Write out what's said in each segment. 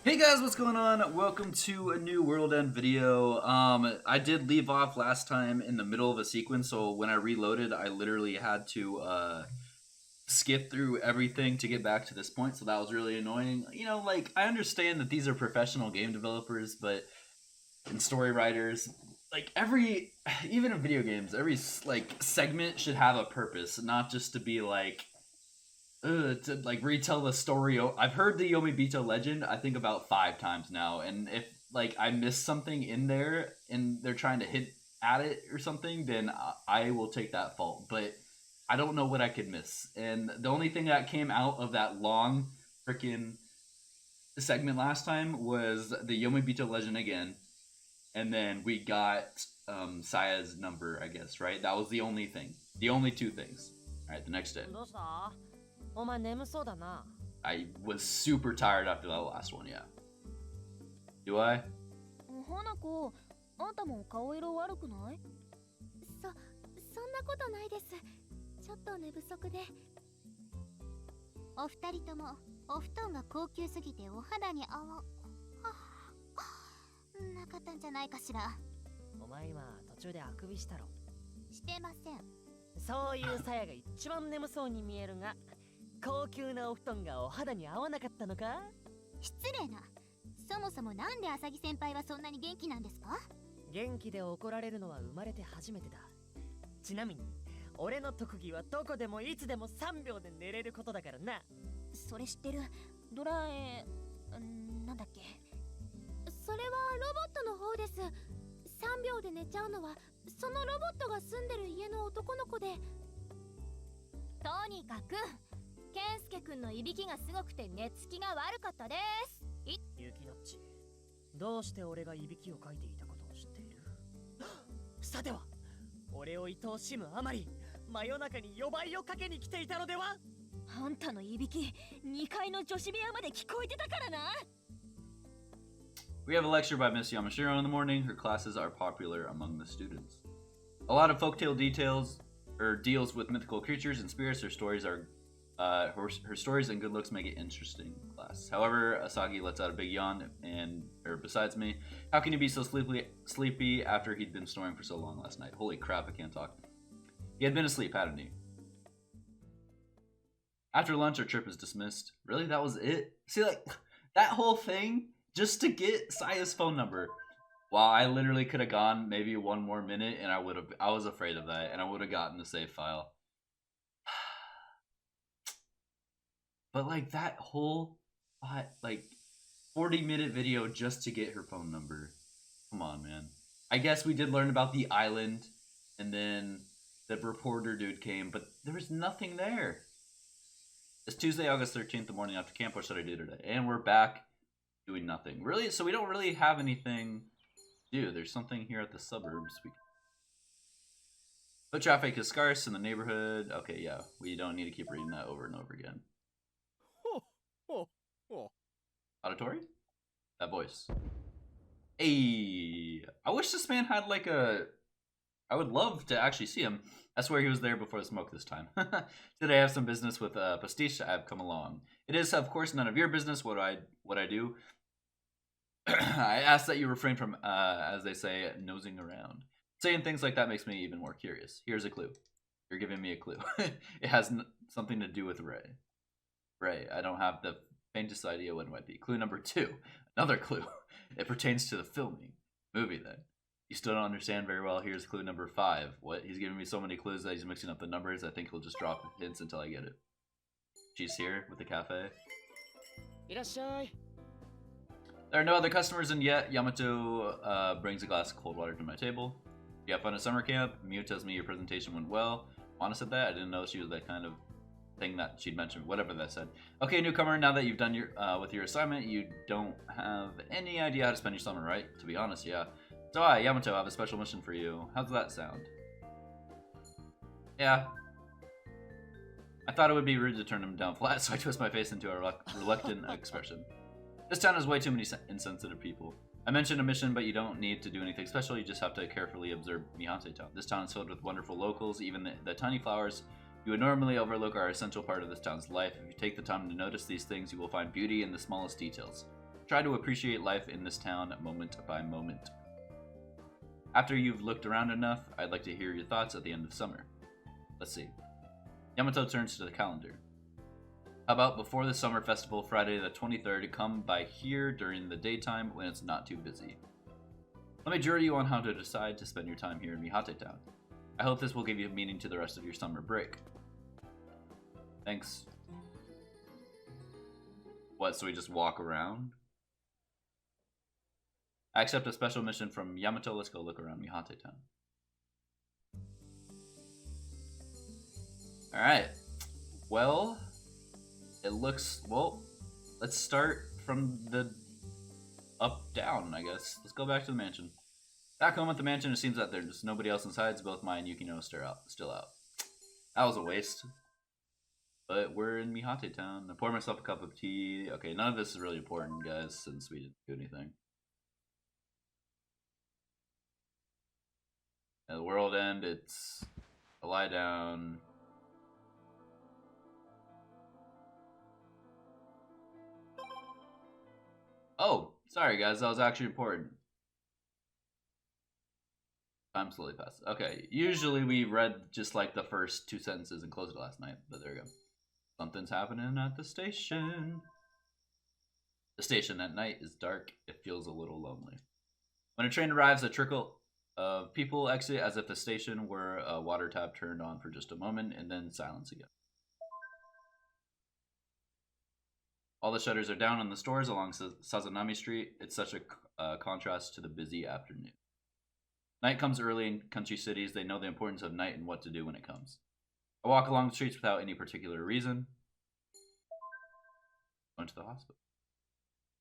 Hey guys, what's going on? Welcome to a new WorldEnd video. I did leave off last time in the middle of a sequence, so when I reloaded, I literally had to skip through everything to get back to this point, so that was really annoying. You know, like, I understand that these are professional game developers, but and story writers, like even in video games, every like segment should have a purpose, not just to be like to like retell the story. I've heard the Yomibito legend I think about 5 times now, and if like I miss something in there and they're trying to hit at it or something, then I will take that fault. But I don't know what I could miss, and the only thing that came out of that long freaking segment last time was the Yomibito legend again, and then we got Saya's number, I guess, right? That was the only thing, the only two things. All right, the next day. どうした？お前眠そうだな。I was super tired after that last one, yeah. Do I? 花子、あんたも顔色悪くない？そんなことないです。ちょっと寝不足で。お二人ともお布団が高級すぎてお肌に合わなかったんじゃないかしら。お前今途中であくびしたろ。してません。そういうさやが一番眠そうに見えるが、高級なお布団がお肌に合わなかったのか？失礼な。そもそもなんで浅木先輩はそんなに元気なんですか？元気で怒られるのは生まれて初めてだ。ちなみに俺の特技はどこでもいつでも3秒で寝れることだからな。それ知ってる。ドラなんだっけ。それはロボットの方です。3秒で寝ちゃうのはそのロボットが住んでる家の男の子で。とにかく健介くんのいびきがすごくて寝つきが悪かったです。ゆきのっち、どうして俺がいびきをかいていたことを知っている？さては俺を愛おしむあまり真夜中に夜ばいをかけに来ていたのでは？あんたのいびき2階の女子部屋まで聞こえてたからな。We have a lecture by Miss Yamashiro in the morning. Her classes are popular among the students. A lot of folktale details or deals with mythical creatures and spirits. Her stories are her stories and good looks make it interesting class. However, Asagi lets out a big yawn besides me. How can you be so sleepy after he'd been snoring for so long last night? Holy crap, I can't talk. He had been asleep, hadn't he? After lunch, our trip is dismissed. Really, that was it? See, like, that whole thing just to get Saya's phone number. Wow, I literally could have gone maybe one more minute and I was afraid of that and I would have gotten the save file. But like that whole like 40-minute video just to get her phone number. Come on, man. I guess we did learn about the island and then the reporter dude came, but there was nothing there. It's Tuesday, August 13th, the morning after camp. What should I do today? And we're back doing nothing. Really? So we don't really have anything to do. There's something here at the suburbs. Foot traffic is scarce in the neighborhood. Okay, yeah. We don't need to keep reading that over and over again. Auditory? That voice. Hey! I wish this man had like a... I would love to actually see him. I swear he was there before the smoke this time. Today I have some business with Pastiche. I've come along. It is, of course, none of your business what I do. I ask that you refrain from, as they say, nosing around. Saying things like that makes me even more curious. Here's a clue. You're giving me a clue. It has something to do with Ray. Ray, I don't have the faintest idea what it might be. Clue number 2. Another clue. It pertains to the filming. Movie, then. You still don't understand very well. Here's clue number 5. What? He's giving me so many clues that he's mixing up the numbers. I think he'll just drop hints until I get it. She's here with the cafe. いらっしゃい。 There are no other customers in yet. Yamato brings a glass of cold water to my table. You have fun at summer camp? Miu tells me your presentation went well. Juana said that? I didn't know she was that kind of thing that she'd mentioned. Whatever that said. Okay, newcomer, now that you've done your with your assignment, you don't have any idea how to spend your summer, right? To be honest, yeah. So I, Yamato, have a special mission for you. How's that sound? Yeah. I thought it would be rude to turn him down flat, so I twist my face into a reluctant expression. This town has way too many insensitive people. I mentioned a mission, but you don't need to do anything special. You just have to carefully observe Mihante Town. This town is filled with wonderful locals. Even the tiny flowers you would normally overlook are an essential part of this town's life. If you take the time to notice these things, you will find beauty in the smallest details. Try to appreciate life in this town moment by moment. After you've looked around enough, I'd like to hear your thoughts at the end of summer. Let's see. Yamato turns to the calendar. How about before the summer festival, Friday the 23rd, come by here during the daytime when it's not too busy. Let me jury you on how to decide to spend your time here in Mihate Town. I hope this will give you meaning to the rest of your summer break. Thanks. What, so we just walk around? I accept a special mission from Yamato. Let's go look around Mihate Town. Alright. Well, it looks... Well, let's start from the up down, I guess. Let's go back to the mansion. Back home at the mansion, it seems that there's nobody else inside, so both Mai and Yukino are still out. That was a waste. But we're in Mihate Town. I poured myself a cup of tea. Okay, none of this is really important, guys, since we didn't do anything. At the world end, it's a lie down. Oh, sorry guys, that was actually important. Time slowly passes. Okay, usually we read just like the first 2 sentences and closed it last night, but there we go. Something's happening at the station. The station at night is dark. It feels a little lonely. When a train arrives, a trickle of people exit as if the station were a water tap turned on for just a moment, and then silence again. All the shutters are down on the stores along Sazanami Street. It's such a contrast to the busy afternoon. Night comes early in country cities. They know the importance of night and what to do when it comes. I walk along the streets without any particular reason. Went to the hospital.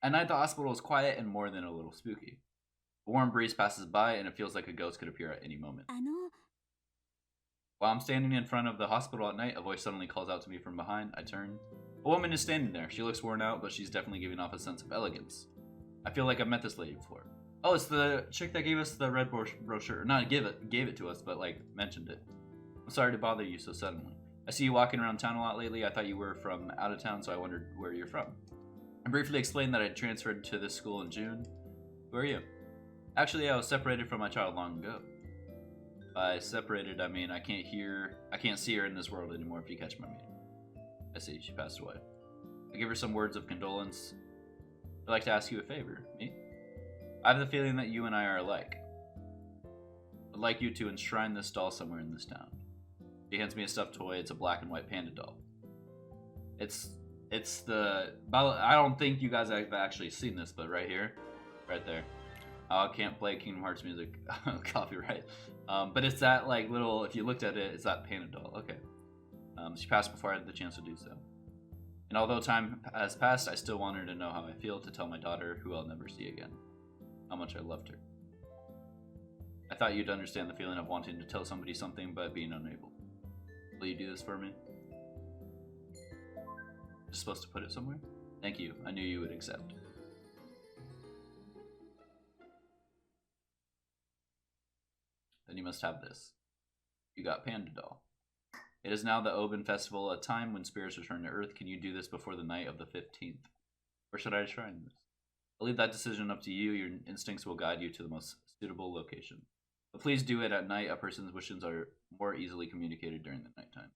At night, the hospital is quiet and more than a little spooky. A warm breeze passes by, and it feels like a ghost could appear at any moment. While I'm standing in front of the hospital at night, a voice suddenly calls out to me from behind. I turn. A woman is standing there. She looks worn out, but she's definitely giving off a sense of elegance. I feel like I've met this lady before. Oh, it's the chick that gave us the red brochure. Not gave it to us, but like mentioned it. I'm sorry to bother you so suddenly. I see you walking around town a lot lately. I thought you were from out of town, so I wondered where you're from. I briefly explained that I transferred to this school in June. Who are you? Actually, I was separated from my child long ago. By separated, I mean I can't see her in this world anymore, if you catch my meaning. I see, she passed away. I give her some words of condolence. I'd like to ask you a favor. Me? I have the feeling that you and I are alike. I'd like you to enshrine this doll somewhere in this town. She hands me a stuffed toy. It's a black and white panda doll. It's the... I don't think you guys have actually seen this, but right here. Right there. I can't play Kingdom Hearts music. Copyright. But it's that like little... If you looked at it, it's that panda doll. Okay. She passed before I had the chance to do so. And although time has passed, I still want her to know how I feel, to tell my daughter, who I'll never see again, how much I loved her. I thought you'd understand the feeling of wanting to tell somebody something, but being unable. Will you do this for me? Just supposed to put it somewhere? Thank you. I knew you would accept. Then you must have this. You got Panda Doll. It is now the Oben Festival, a time when spirits return to Earth. Can you do this before the night of the 15th? Or should I shrine this? I'll leave that decision up to you. Your instincts will guide you to the most suitable location. But please do it at night. A person's wishes are more easily communicated during the nighttime.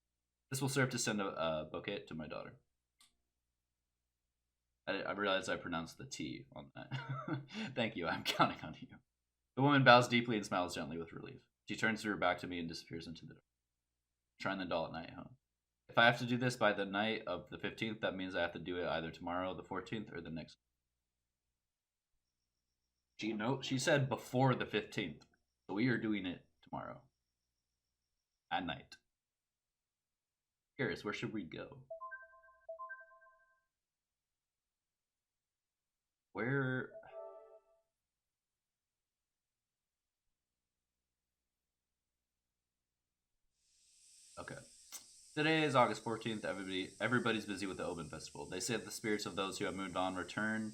This will serve to send a bouquet to my daughter. I realized I pronounced the T on that. Thank you. I'm counting on you. The woman bows deeply and smiles gently with relief. She turns her back to me and disappears into the door. Shrine the doll at night, huh? If I have to do this by the night of the 15th, that means I have to do it either tomorrow, the 14th, or the next. She said before the 15th. So we are doing it tomorrow. At night. Curious, where should we go? Where... Okay. Today is August 14th. Everybody's busy with the Oben Festival. They say that the spirits of those who have moved on return.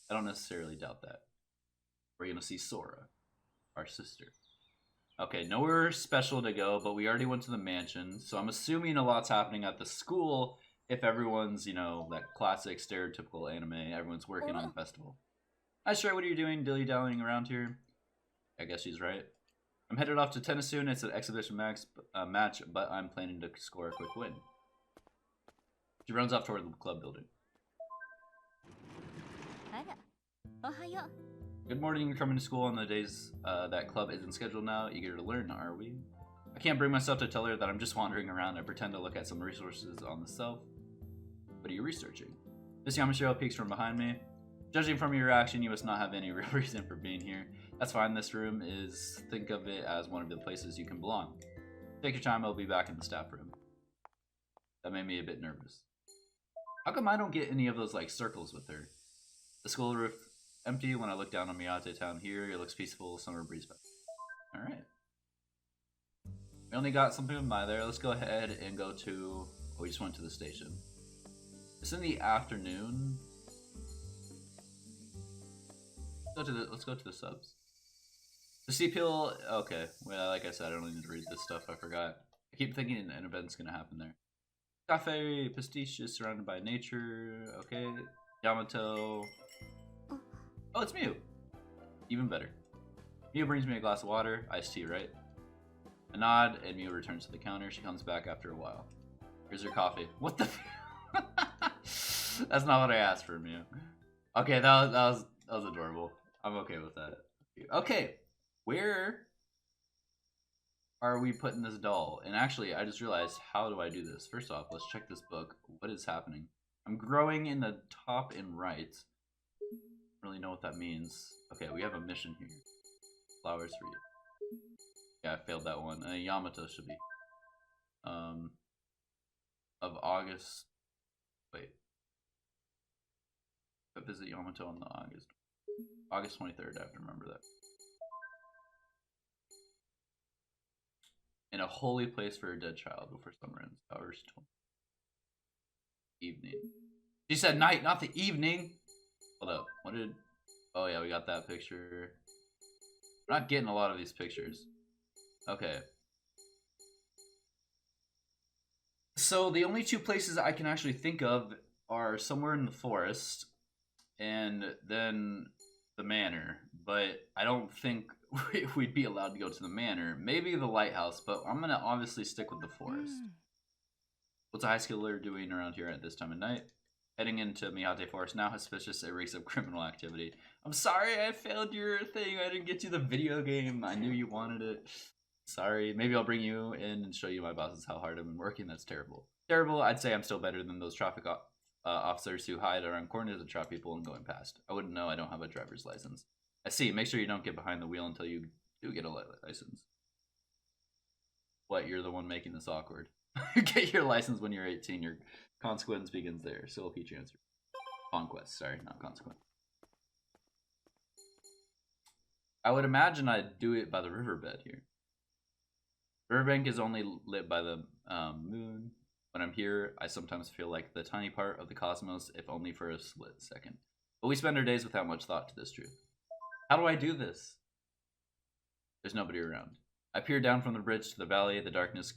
I don't necessarily doubt that. We're going to see Sora, our sister. Okay, nowhere special to go, but we already went to the mansion, so I'm assuming a lot's happening at the school, if everyone's, you know, that classic stereotypical anime, everyone's working on the festival. Hi, Stray, what are you doing? Dilly-dallying around here? I guess she's right. I'm headed off to tennis soon. It's an exhibition match, but I'm planning to score a quick win. She runs off toward the club building. Good morning, you're coming to school on the days that club isn't scheduled now. Eager to learn, are we? I can't bring myself to tell her that I'm just wandering around. I pretend to look at some resources on the shelf. What are you researching? This Yamashiro peeks from behind me. Judging from your reaction, you must not have any real reason for being here. That's fine, this room is, think of it as one of the places you can belong. Take your time, I'll be back in the staff room. That made me a bit nervous. How come I don't get any of those, like, circles with her? The school roof empty. When I look down on Miyate Town here, it looks peaceful, summer breeze back. Alright. We only got something by there. Let's go ahead and go to... Oh, we just went to the station. It's in the afternoon. Let's go to the subs. The sea peel, okay. Well, like I said, I don't need to read this stuff. I forgot. I keep thinking an event's gonna happen there. Cafe, pastiche is surrounded by nature. Okay. Yamato. Oh, it's Mew. Even better. Mew brings me a glass of water. Iced tea, right? A nod, and Mew returns to the counter. She comes back after a while. Here's your coffee. What the? That's not what I asked for, Mew. Okay, that was adorable. I'm okay with that. Okay, where are we putting this doll? And actually, I just realized, how do I do this? First off, let's check this book. What is happening? I'm growing in the top and right. Don't really know what that means. Okay, we have a mission here. Flowers for you. Yeah, I failed that one. Yamato should be. Of August. Wait. I visit Yamato on the August 23rd. I have to remember that. In a holy place for a dead child before summer ends. Hours 20. Evening. She said night, not the evening. Hold up. What did? Oh yeah, we got that picture. We're not getting a lot of these pictures. Okay. So the only two places I can actually think of are somewhere in the forest and then the manor. But I don't think we'd be allowed to go to the manor. Maybe the lighthouse, but I'm gonna obviously stick with the forest. What's a high schooler doing around here at this time of night? Heading into Miyate Forest now, suspicious it reeks of criminal activity. I'm sorry I failed your thing. I didn't get you the video game. I knew you wanted it. Sorry. Maybe I'll bring you in and show you my bosses how hard I've been working. That's terrible. Terrible. I'd say I'm still better than those traffic officers who hide around corners to trap people and going past. I wouldn't know. I don't have a driver's license. I see. Make sure you don't get behind the wheel until you do get a license. What? You're the one making this awkward. Get your license when you're 18. Your consequence begins there. Still a future answer. Conquest. Sorry, not consequence. I would imagine I'd do it by the riverbed here. Riverbank is only lit by the moon. When I'm here, I sometimes feel like the tiny part of the cosmos, if only for a split second. But we spend our days without much thought to this truth. How do I do this? There's nobody around. I peer down from the bridge to the valley. The darkness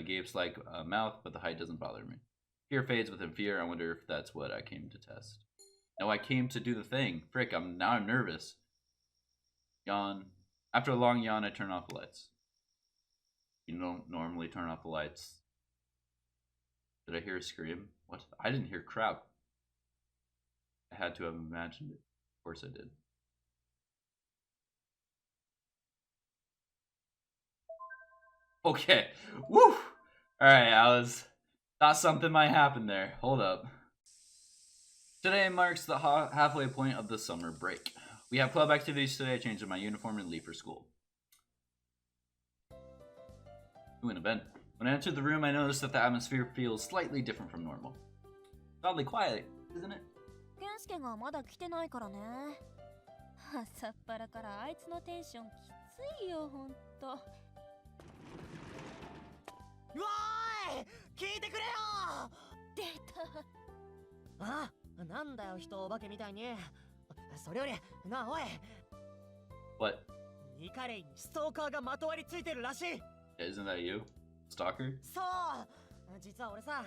gapes like a mouth, but the height doesn't bother me. Fear fades within fear. I wonder if that's what I came to test. No, I came to do the thing. Frick, I'm nervous. Yawn. After a long yawn, I turn off the lights. You don't normally turn off the lights. Did I hear a scream? What? I didn't hear crap. I had to have imagined it. Of course I did. Okay. Woo! Alright, thought something might happen there. Hold up. Today marks the halfway point of the summer break. We have club activities today. I changed my uniform and leave for school. Ooh, an event. When I entered the room, I noticed that the atmosphere feels slightly different from normal. Oddly quiet, isn't it? 健介がまだ来てないからね。朝っぱらからあいつのテンションきついよ、ほんと。うわーい、聞いてくれよ。出た。あ、なんだよ、人お化けみたいに。それより、なあおい。What? ニカレイにストーカーがまとわりついてるらしい。Isn't that you? Stalker? そう。実は俺さ、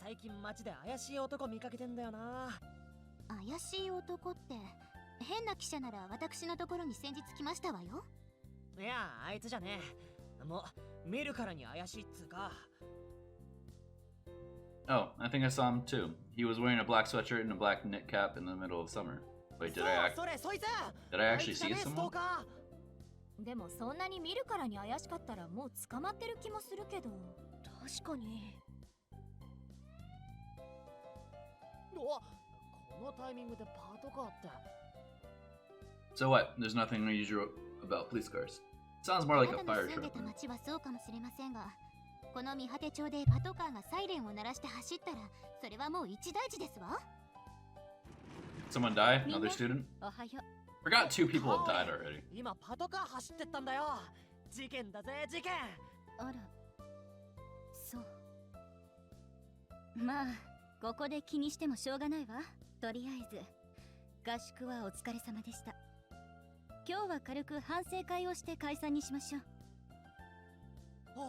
最近街で怪しい男見かけてんだよな。怪しい男って変な記者なら私のところに先日来ましたわよ。いや、あいつじゃねえ。もう見るからに怪しいっつうか。Oh, I think I saw him too. He was wearing a black sweatshirt and a black knit cap in the middle of summer. Wait, did I actually see someone? でもそんなに見るからに怪しかったらもう捕まってる気もするけど。確かに。お、このタイミングでパトカーって。So what? There's nothing unusual about police cars. Sounds more like a fire 住んで truck. た町はそうかもしれませんが、この見果て町でパトカーがサイレンを鳴らして走ったら、それはもう一大事ですわ。Someone die? Another student? おはよう。 Forgot 2 people have died already. 今パトカー走ってったんだよ。事件だぜ、事件。あら、そう。まあ、ここで気にしてもしょうがないわ。とりあえず、合宿はお疲れ様でした。今日は軽く反省会をして解散にしましょう。お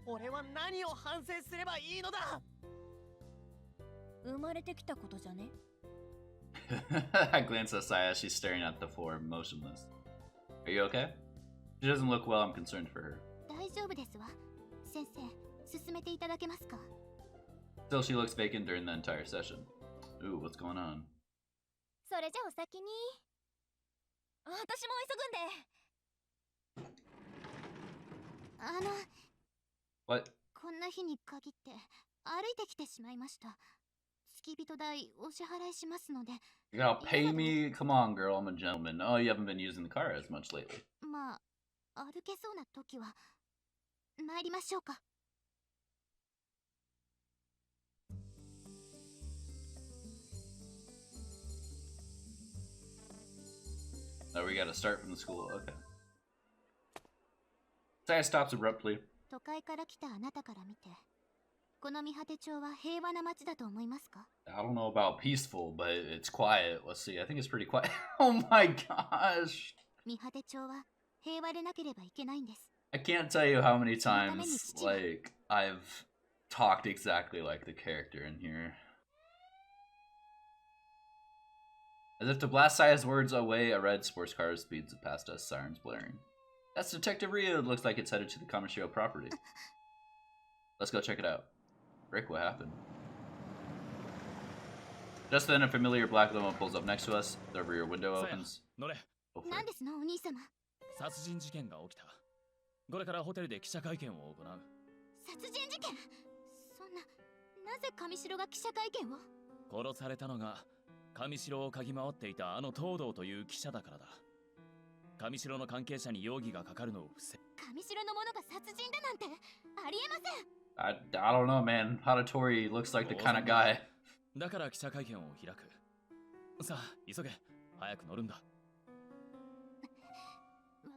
お、俺は何を反省すればいいのだ。生まれてきたことじゃね。I glance at Saya as she's staring at the floor, motionless. Are you okay? She doesn't look well, I'm concerned for her. 大丈夫ですわ。先生、進めていただけますか。 Still, she looks vacant during the entire session. Ooh, what's going on? それじゃお先に。私も急ぐんで。What? こんな日に限って歩いてきてしまいました。付き人代お支払いしますので。You gotta pay me? Come on, girl, I'm a gentleman. Oh, you haven't been using the car as much lately. まあ、歩けそうな時は参りましょうか。Oh, we gotta start from the school. Okay. Saya stops abruptly. 都会から来たあなたから見て、この見果て町は平和な町だと思いますか？ I don't know about peaceful, but it's quiet. Let's see. I think it's pretty quiet. Oh my gosh. 見果て町は平和でなければいけないんです。 I can't tell you how many times, like, I've talked exactly like the character in here. As if to blast Saya's words away, a red sports car speeds past us, sirens blaring. That's Detective Rio. It looks like it's headed to the Kamishio property. Let's go check it out. Rick, what happened? Just then, a familiar black limo pulls up next to us. The rear window opens. 何ですの、お兄様。殺人事件が起きた。これからホテルで記者会見を行う。殺人事件？そんな、なぜ上白が記者会見を？殺されたのが上白を嗅ぎ回っていたあの東堂という記者だからだ。上白の関係者に容疑がかかるのを防ぐ。上白のものが殺人だなんてありえません。I don't know, man. Hatatori looks like the kind of guy. だから記者会見を開く。さあ、急げ。早く乗るんだ。わ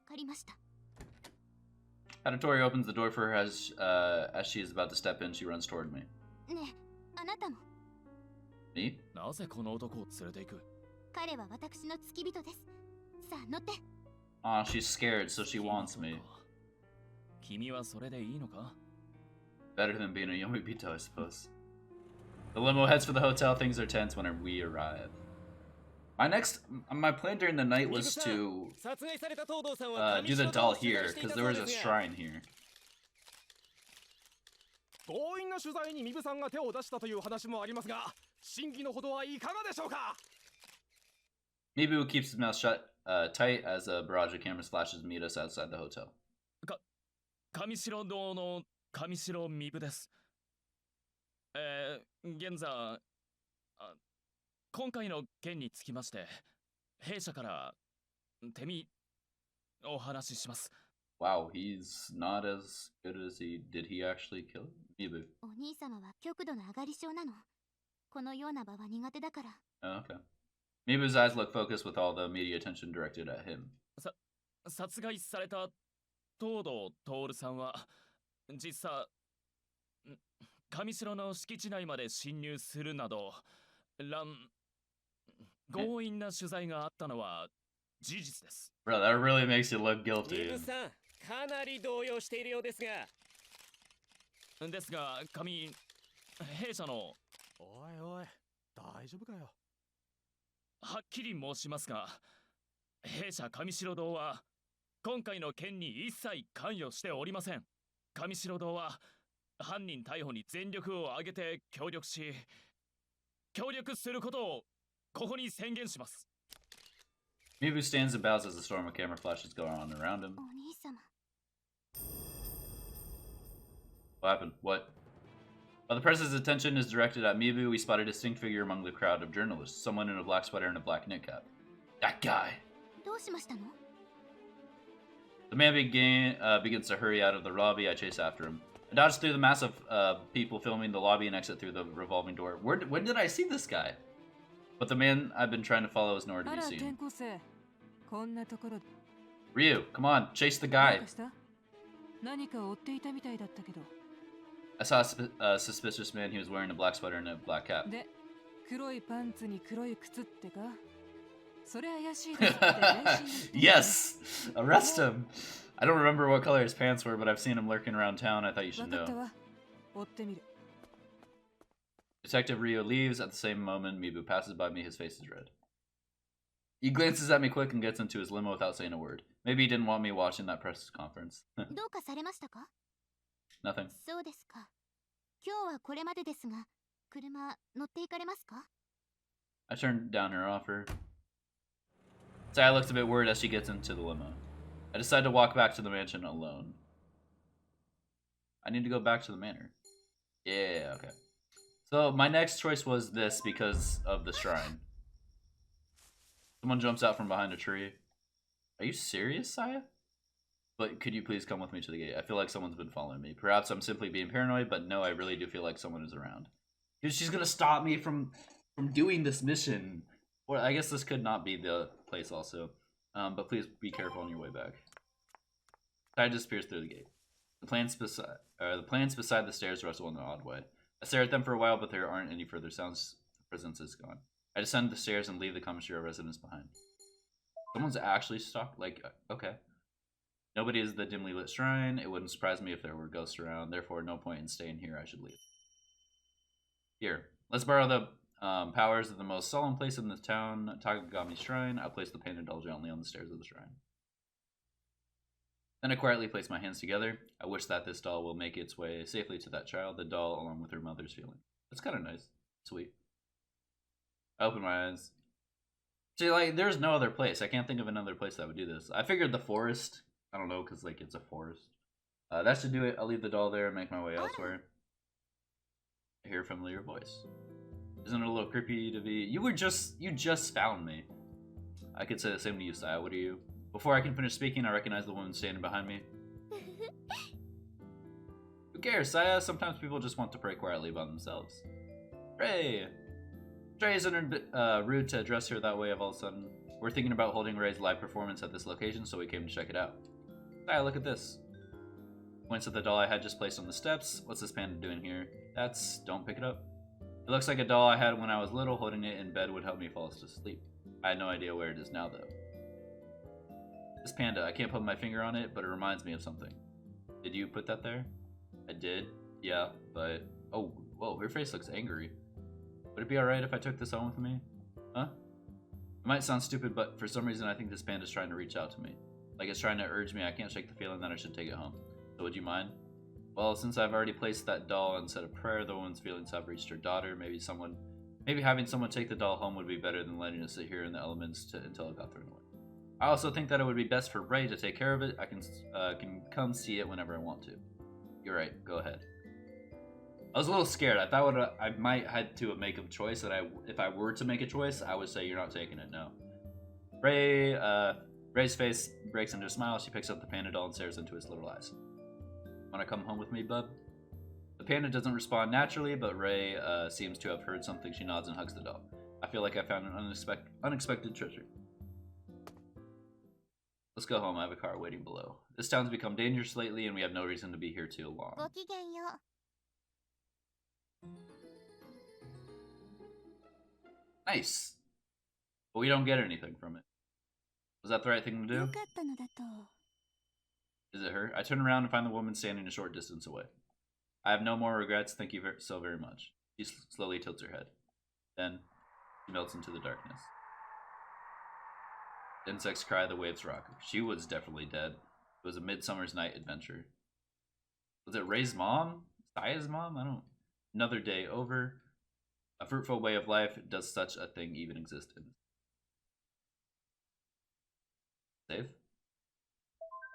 かりました。Hatatori opens the door for her as she is about to step in. She runs toward me. ねえ、あなたも。Me? なぜこの男を連れて行く？彼は私の付き人です。さあ、乗って。Aw, she's scared, so she wants me. 君はそれでいいのか？ Better than being a Yomibito, I suppose. The limo heads for the hotel. Things are tense when we arrive. My plan during the night was to do the doll here, because there was a shrine here. 強引な取材にミブさんが手を出したという話もありますが、真偽のほどはいかがでしょうか？ Mibu keeps his mouth shut tight as a barrage of cameras flashes meet us outside the hotel. 上白堂の上白ミブです。現在、今回の件につきまして、弊社から手見お話しします。Wow, he's not as good as did he actually kill Mibu? お兄様は極度の上がり症なの。このような場は苦手だから。Oh, okay. Mibu's eyes look focused with all the media attention directed at him. 殺害された東堂徹さんは、実際、上白の敷地内まで侵入するなど、強引な取材があったのは事実です。Bro, that really makes you look guilty. ミブさん、かなり動揺しているようですが。ですが、弊社のおいおい、大丈夫かよ。はっきり申しますが、弊社上白堂は今回の件に一切関与しておりません。上白堂は犯人逮捕に全力を挙げて協力することをここに宣言します。Mibu stands and bows as a storm of camera flashes go on around him. お兄様。 What happened? What? While the press's attention is directed at Mibu, we spot a distinct figure among the crowd of journalists, someone in a black sweater and a black knit cap. That guy! どうしましたの？ The man begins to hurry out of the lobby. I chase after him. I dodge through the mass of people filming the lobby and exit through the revolving door. When did I see this guy? But the man I've been trying to follow is nowhere to be seen. Ryu, come on, chase the guy. I saw a suspicious man. He was wearing a black sweater and a black cap. Yes! Arrest him! I don't remember what color his pants were, but I've seen him lurking around town. I thought you should know. Detective Ryo leaves. At the same moment, Mibu passes by me. His face is red. He glances at me quick and gets into his limo without saying a word. Maybe he didn't want me watching that press conference. どうかされましたか？ Nothing. そうですか。今日はこれまでですが、車乗って行かれますか？ I turned down her offer. Saya looks a bit worried as she gets into the limo. I decide to walk back to the mansion alone. I need to go back to the manor. Yeah, okay. So my next choice was this because of the shrine. Someone jumps out from behind a tree. Are you serious, Saya? But could you please come with me to the gate? I feel like someone's been following me. Perhaps I'm simply being paranoid, but no, I really do feel like someone is around. Dude, she's gonna stop me from doing this mission. Or I guess this could not be the place also. But please be careful on your way back. Saya disappears through the gate. The plants beside the stairs rustle in an odd way. I stare at them for a while, but there aren't any further sounds. The presence is gone. I descend the stairs and leave the Kamishiro residence behind. Someone's actually stuck? Like, okay. Nobody is at the dimly lit shrine. It wouldn't surprise me if there were ghosts around. Therefore, no point in staying here. I should leave. Here, let's borrow the powers of the most solemn place in the town, Takagami Shrine. I'll place the painted doll gently on the stairs of the shrine. Then I quietly place my hands together. I wish that this doll will make its way safely to that child, the doll along with her mother's feeling. That's kind of nice. Sweet. I open my eyes. See, like, there's no other place. I can't think of another place that would do this. I figured the forest. I don't know, because, like, it's a forest. That should do it. I'll leave the doll there and make my way elsewhere. I hear a familiar voice. Isn't it a little creepy to be... You just found me. I could say the same to you, Saya. What are you? Before I can finish speaking, I recognize the woman standing behind me. Who cares, Saya? Sometimes people just want to pray quietly by themselves. Ray! Ray isn't rude to address her that way of all of a sudden. We're thinking about holding Ray's live performance at this location, so we came to check it out. Saya, look at this. Points at the doll I had just placed on the steps. What's this panda doing here? Don't pick it up. It looks like a doll I had when I was little. Holding it in bed would help me fall asleep. I had no idea where it is now, though. This panda, I can't put my finger on it, but it reminds me of something. Did you put that there? I did. Yeah, but... Oh, whoa, her face looks angry. Would it be alright if I took this home with me? Huh? It might sound stupid, but for some reason I think this panda's trying to reach out to me. Like it's trying to urge me. I can't shake the feeling that I should take it home. So would you mind? Well, since I've already placed that doll and said a prayer, the woman's feelings have reached her daughter. Maybe having someone take the doll home would be better than letting it sit here in the elements until it got thrown away. I also think that it would be best for Ray to take care of it. I can come see it whenever I want to. You're right. Go ahead. I was a little scared. I thought I might had to make a choice. If I were to make a choice, I would say you're not taking it. No. Ray's face breaks into a smile. She picks up the panda doll and stares into his little eyes. Want to come home with me, bub? The panda doesn't respond naturally, but Ray seems to have heard something. She nods and hugs the doll. I feel like I found an unexpected treasure. Let's go home. I have a car waiting below. This town's become dangerous lately, and we have no reason to be here too long. ごきげんよう。 Nice. But we don't get anything from it. Was that the right thing to よ do? かったのだと。 Is it her? I turn around and find the woman standing a short distance away. I have no more regrets. Thank you so very much. She slowly tilts her head. Then she melts into the darkness. Insects cry, the waves rock. She was definitely dead. It was a Midsummer's Night adventure. Was it Ray's mom? Saya's mom? I don't. Another day over. A fruitful way of life. Does such a thing even exist in? Save.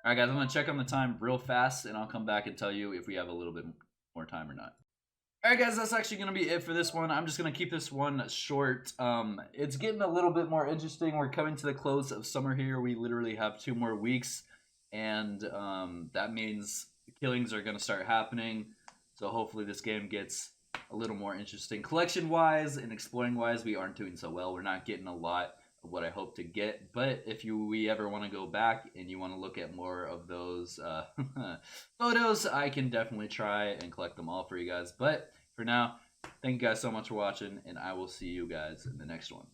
Alright, guys, I'm going to check on the time real fast, and I'll come back and tell you if we have a little bit more time or not. Alright, guys, that's actually going to be it for this one. I'm just going to keep this one short. It's getting a little bit more interesting. We're coming to the close of summer here. We literally have 2 more weeks, and that means killings are going to start happening. So hopefully this game gets a little more interesting. Collection-wise and exploring-wise, we aren't doing so well. We're not getting a lot of what I hope to get, but if we ever want to go back and you want to look at more of those photos, I can definitely try and collect them all for you guys. But for now, thank you guys so much for watching, and I will see you guys in the next one.